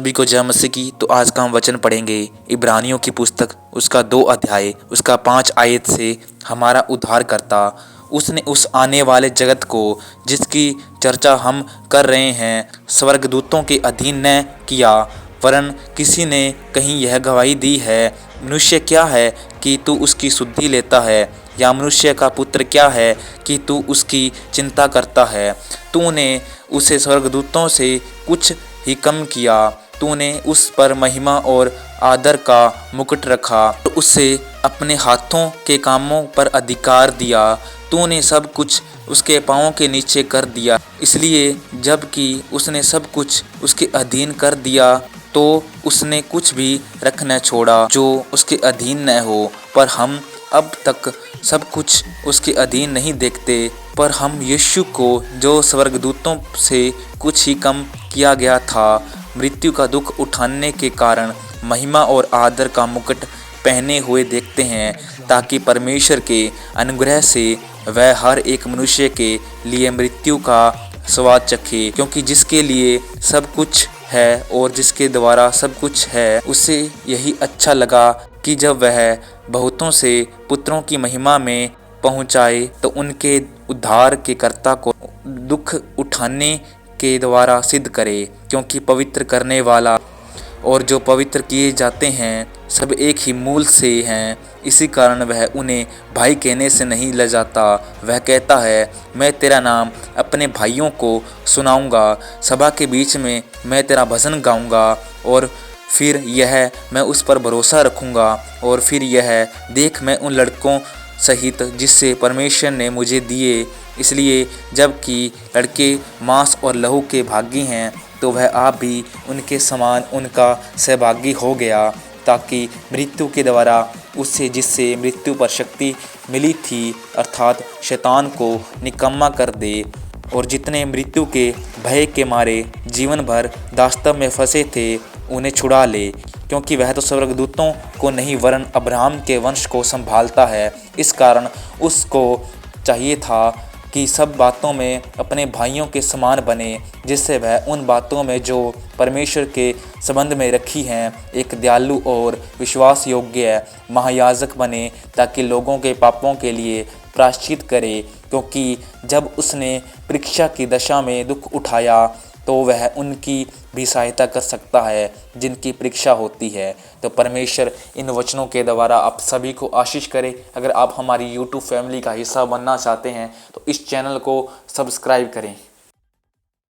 सभी को जय मसीह की। तो आज का हम वचन पढ़ेंगे इब्रानियों की पुस्तक उसका 2 अध्याय उसका 5 आयत से। हमारा उद्धारकर्ता उसने उस आने वाले जगत को जिसकी चर्चा हम कर रहे हैं स्वर्गदूतों के अधीन न किया, वरन किसी ने कहीं यह गवाही दी है, मनुष्य क्या है कि तू उसकी सुधि लेता है, या मनुष्य का पुत्र क्या है कि तू उसकी चिंता करता है। तूने उसे स्वर्गदूतों से कुछ ही कम किया, तूने उस पर महिमा और आदर का मुकुट रखा, तो उसे अपने हाथों के कामों पर अधिकार दिया। तूने सब कुछ उसके पाँवों के नीचे कर दिया, इसलिए जबकि उसने सब कुछ उसके अधीन कर दिया तो उसने कुछ भी रख न छोड़ा जो उसके अधीन न हो। पर हम अब तक सब कुछ उसके अधीन नहीं देखते, पर हम यीशु को जो स्वर्गदूतों से कुछ ही कम किया गया था, मृत्यु का दुख उठाने के कारण महिमा और आदर का मुकुट पहने हुए देखते हैं, ताकि परमेश्वर के अनुग्रह से वह हर एक मनुष्य के लिए मृत्यु का स्वाद चखे। क्योंकि जिसके लिए सब कुछ है और जिसके द्वारा सब कुछ है, उसे यही अच्छा लगा कि जब वह बहुतों से पुत्रों की महिमा में पहुँचाए तो उनके उद्धार के कर्ता को दुख उठाने के द्वारा सिद्ध करे। क्योंकि पवित्र करने वाला और जो पवित्र किए जाते हैं सब एक ही मूल से हैं, इसी कारण वह उन्हें भाई कहने से नहीं लजाता। वह कहता है, मैं तेरा नाम अपने भाइयों को सुनाऊंगा, सभा के बीच में मैं तेरा भजन गाऊंगा। और फिर यह मैं उस पर भरोसा रखूंगा। और फिर यह देख मैं उन लड़कों सहित जिससे परमेश्वर ने मुझे दिए, इसलिए जबकि लड़के मांस और लहू के भागी हैं, तो वह आप भी उनके समान उनका सहभागी हो गया, ताकि मृत्यु के द्वारा उससे जिससे मृत्यु पर शक्ति मिली थी, अर्थात शैतान को निकम्मा कर दे। और जितने मृत्यु के भय के मारे जीवन भर दास्तव में फंसे थे, उन्हें छुड़ा ले। क्योंकि वह तो स्वर्गदूतों को नहीं वरन अब्राहम के वंश को संभालता है। इस कारण उसको चाहिए था कि सब बातों में अपने भाइयों के समान बने, जिससे वह उन बातों में जो परमेश्वर के संबंध में रखी हैं एक दयालु और विश्वास योग्य महायाजक बने, ताकि लोगों के पापों के लिए प्रायश्चित करे। क्योंकि जब उसने परीक्षा की दशा में दुख उठाया तो वह उनकी भी सहायता कर सकता है जिनकी परीक्षा होती है। तो परमेश्वर इन वचनों के द्वारा आप सभी को आशीष करे। अगर आप हमारी YouTube फैमिली का हिस्सा बनना चाहते हैं तो इस चैनल को सब्सक्राइब करें।